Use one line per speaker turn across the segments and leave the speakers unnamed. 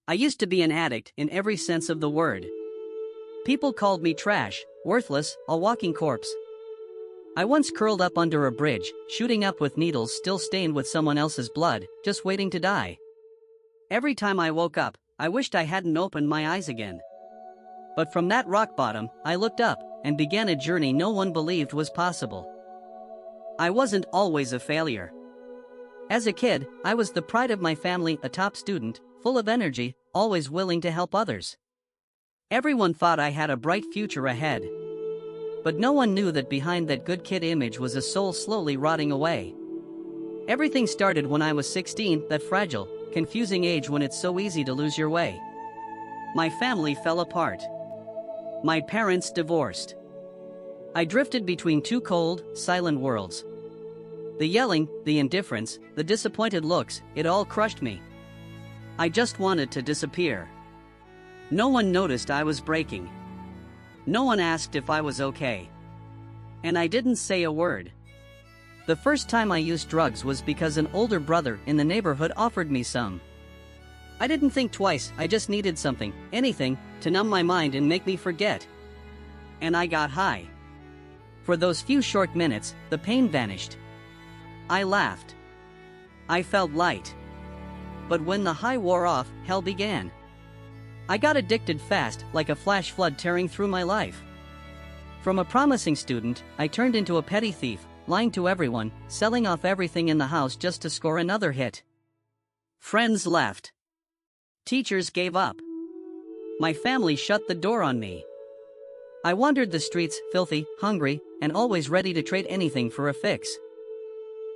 I used to be an addict in every sense of the word. People called me trash, worthless, a walking corpse. I once curled up under a bridge, shooting up with needles still stained with someone else's blood, just waiting to die. Every time I woke up, I wished I hadn't opened my eyes again. But from that rock bottom, I looked up and began a journey no one believed was possible. I wasn't always a failure. As a kid, I was the pride of my family, a top student, full of energy, always willing to help others. Everyone thought I had a bright future ahead. But no one knew that behind that good kid image was a soul slowly rotting away. Everything started when I was 16, that fragile, confusing age when it's so easy to lose your way. My family fell apart. My parents divorced. I drifted between two cold, silent worlds. The yelling, the indifference, the disappointed looks, it all crushed me. I just wanted to disappear. No one noticed I was breaking. No one asked if I was okay. And I didn't say a word. The first time I used drugs was because an older brother in the neighborhood offered me some. I didn't think twice, I just needed something, anything, to numb my mind and make me forget. And I got high. For those few short minutes, the pain vanished. I laughed. I felt light. But when the high wore off, hell began. I got addicted fast, like a flash flood tearing through my life. From a promising student, I turned into a petty thief, lying to everyone, selling off everything in the house just to score another hit. Friends left. Teachers gave up. My family shut the door on me. I wandered the streets, filthy, hungry, and always ready to trade anything for a fix.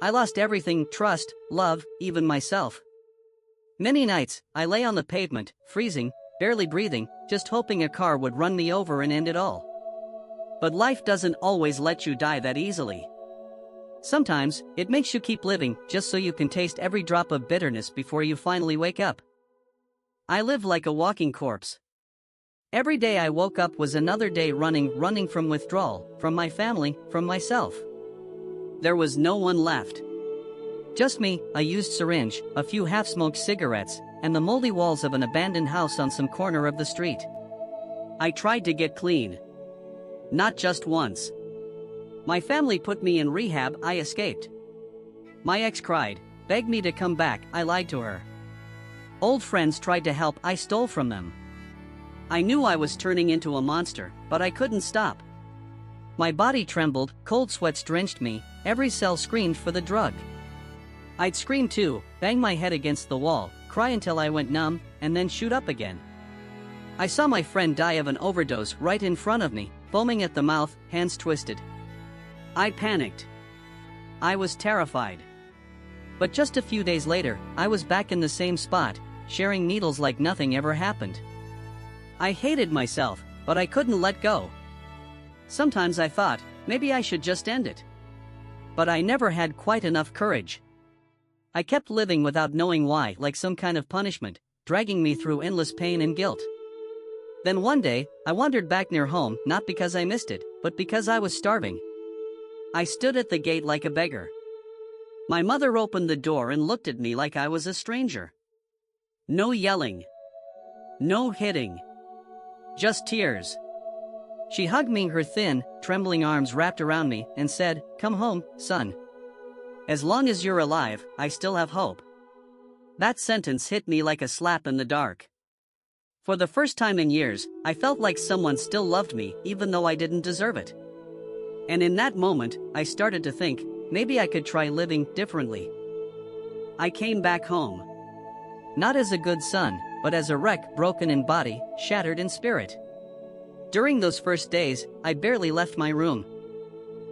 I lost everything: trust, love, even myself. Many nights, I lay on the pavement, freezing, barely breathing, just hoping a car would run me over and end it all. But life doesn't always let you die that easily. Sometimes, it makes you keep living, just so you can taste every drop of bitterness before you finally wake up. I lived like a walking corpse. Every day I woke up was another day running from withdrawal, from my family, from myself. There was no one left. Just me, a used syringe, a few half-smoked cigarettes, and the moldy walls of an abandoned house on some corner of the street. I tried to get clean. Not just once. My family put me in rehab, I escaped. My ex cried, begged me to come back, I lied to her. Old friends tried to help, I stole from them. I knew I was turning into a monster, but I couldn't stop. My body trembled, cold sweats drenched me, every cell screamed for the drug. I'd scream too, bang my head against the wall, cry until I went numb, and then shoot up again. I saw my friend die of an overdose right in front of me, foaming at the mouth, hands twisted. I panicked. I was terrified. But just a few days later, I was back in the same spot, sharing needles like nothing ever happened. I hated myself, but I couldn't let go. Sometimes I thought, maybe I should just end it. But I never had quite enough courage. I kept living without knowing why, like some kind of punishment, dragging me through endless pain and guilt. Then one day, I wandered back near home, not because I missed it, but because I was starving. I stood at the gate like a beggar. My mother opened the door and looked at me like I was a stranger. No yelling. No hitting. Just tears. She hugged me, her thin, trembling arms wrapped around me, and said, "Come home, son. As long as you're alive, I still have hope." That sentence hit me like a slap in the dark. For the first time in years, I felt like someone still loved me, even though I didn't deserve it. And in that moment, I started to think, maybe I could try living differently. I came back home. Not as a good son, but as a wreck, broken in body, shattered in spirit. During those first days, I barely left my room.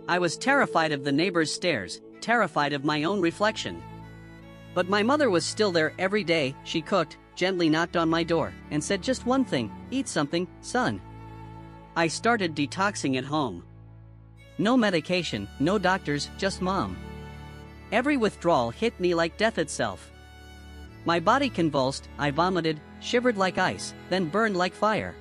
I was terrified of the neighbors' stares, terrified of my own reflection. But my mother was still there every day. She cooked, gently knocked on my door, and said just one thing, "Eat something, son." I started detoxing at home. No medication, no doctors, just mom. Every withdrawal hit me like death itself. My body convulsed, I vomited, shivered like ice, then burned like fire.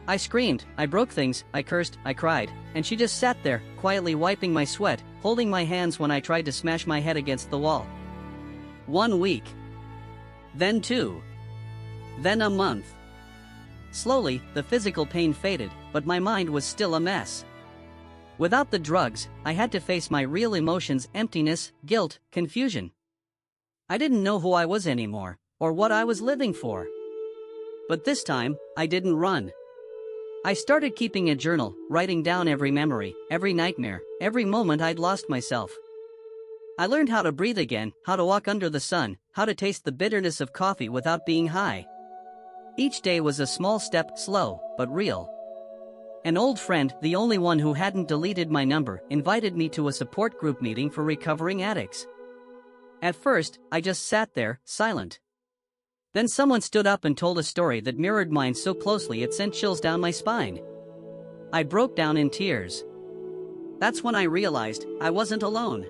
I screamed, I broke things, I cursed, I cried, and she just sat there, quietly wiping my sweat, holding my hands when I tried to smash my head against the wall. 1 week. Then 2. then a month. Slowly, the physical pain faded, but my mind was still a mess. Without the drugs, I had to face my real emotions: emptiness, guilt, confusion. I didn't know who I was anymore, or what I was living for. But this time, I didn't run. I started keeping a journal, writing down every memory, every nightmare, every moment I'd lost myself. I learned how to breathe again, how to walk under the sun, how to taste the bitterness of coffee without being high. Each day was a small step, slow, but real. An old friend, the only one who hadn't deleted my number, invited me to a support group meeting for recovering addicts. At first, I just sat there, silent. Then someone stood up and told a story that mirrored mine so closely it sent chills down my spine. I broke down in tears. That's when I realized I wasn't alone.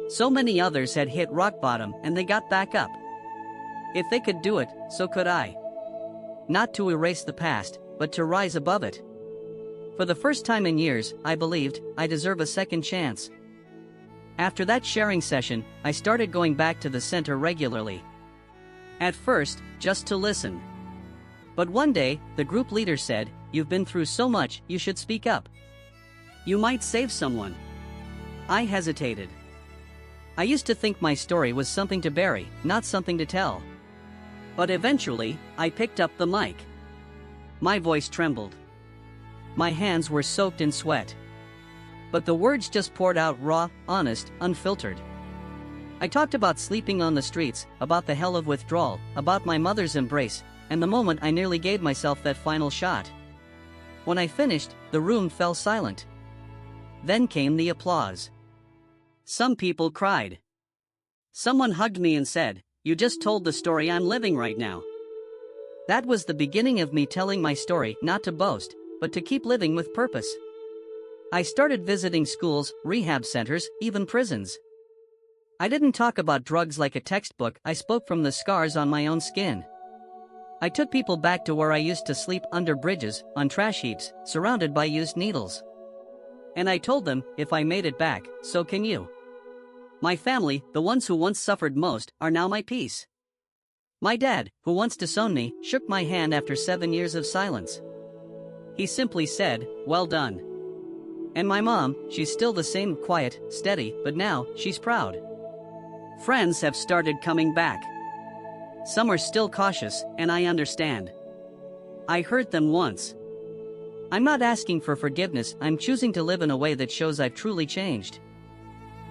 So many others had hit rock bottom and they got back up. If they could do it, so could I. Not to erase the past, but to rise above it. For the first time in years, I believed I deserve a second chance. After that sharing session, I started going back to the center regularly. At first, just to listen. But one day, the group leader said, "You've been through so much, you should speak up. You might save someone." I hesitated. I used to think my story was something to bury, not something to tell. But eventually, I picked up the mic. My voice trembled. My hands were soaked in sweat. But the words just poured out raw, honest, unfiltered. I talked about sleeping on the streets, about the hell of withdrawal, about my mother's embrace, and the moment I nearly gave myself that final shot. When I finished, the room fell silent. Then came the applause. Some people cried. Someone hugged me and said, "You just told the story I'm living right now." That was the beginning of me telling my story, not to boast, but to keep living with purpose. I started visiting schools, rehab centers, even prisons. I didn't talk about drugs like a textbook, I spoke from the scars on my own skin. I took people back to where I used to sleep, under bridges, on trash heaps, surrounded by used needles. And I told them, if I made it back, so can you. My family, the ones who once suffered most, are now my peace. My dad, who once disowned me, shook my hand after 7 years of silence. He simply said, "Well done." And my mom, she's still the same, quiet, steady, but now, she's proud. Friends have started coming back. Some are still cautious, and I understand. I hurt them once. I'm not asking for forgiveness, I'm choosing to live in a way that shows I've truly changed.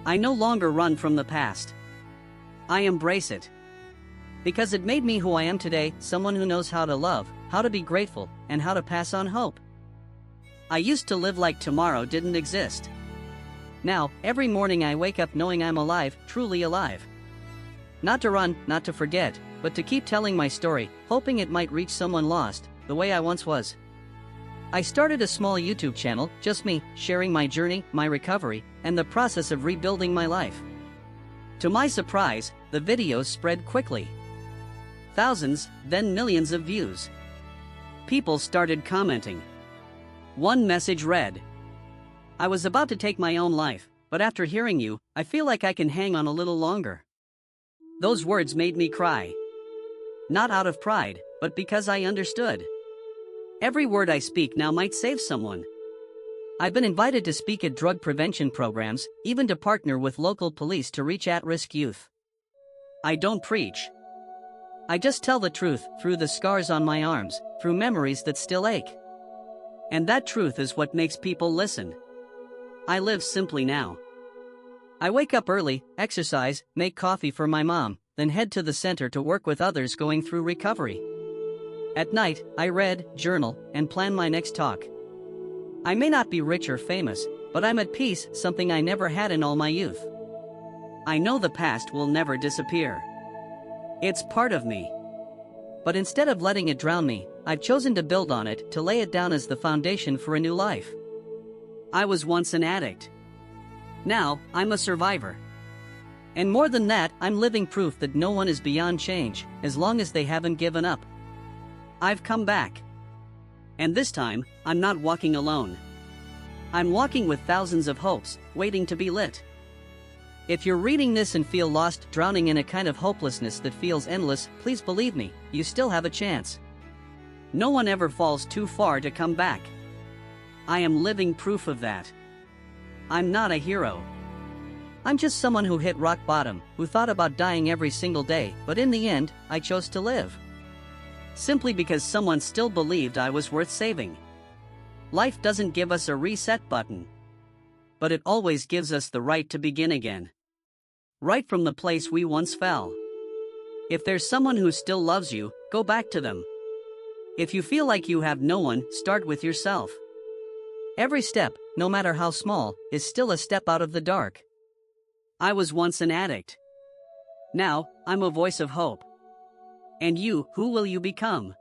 I no longer run from the past. I embrace it. Because it made me who I am today, someone who knows how to love, how to be grateful, and how to pass on hope. I used to live like tomorrow didn't exist. Now, every morning I wake up knowing I'm alive, truly alive. Not to run, not to forget, but to keep telling my story, hoping it might reach someone lost, the way I once was. I started a small YouTube channel, just me, sharing my journey, my recovery, and the process of rebuilding my life. To my surprise, the videos spread quickly. Thousands, then millions of views. People started commenting. One message read, "I was about to take my own life, but after hearing you, I feel like I can hang on a little longer." Those words made me cry. Not out of pride, but because I understood. Every word I speak now might save someone. I've been invited to speak at drug prevention programs, even to partner with local police to reach at-risk youth. I don't preach. I just tell the truth, through the scars on my arms, through memories that still ache. And that truth is what makes people listen. I live simply now. I wake up early, exercise, make coffee for my mom, then head to the center to work with others going through recovery. At night, I read, journal, and plan my next talk. I may not be rich or famous, but I'm at peace, something I never had in all my youth. I know the past will never disappear. It's part of me. But instead of letting it drown me, I've chosen to build on it, to lay it down as the foundation for a new life. I was once an addict. Now, I'm a survivor. And more than that, I'm living proof that no one is beyond change, as long as they haven't given up. I've come back. And this time, I'm not walking alone. I'm walking with thousands of hopes, waiting to be lit. If you're reading this and feel lost, drowning in a kind of hopelessness that feels endless, please believe me, you still have a chance. No one ever falls too far to come back. I am living proof of that. I'm not a hero. I'm just someone who hit rock bottom, who thought about dying every single day, but in the end, I chose to live. Simply because someone still believed I was worth saving. Life doesn't give us a reset button. But it always gives us the right to begin again. Right from the place we once fell. If there's someone who still loves you, go back to them. If you feel like you have no one, start with yourself. Every step, no matter how small, is still a step out of the dark. I was once an addict. Now, I'm a voice of hope. And you, who will you become?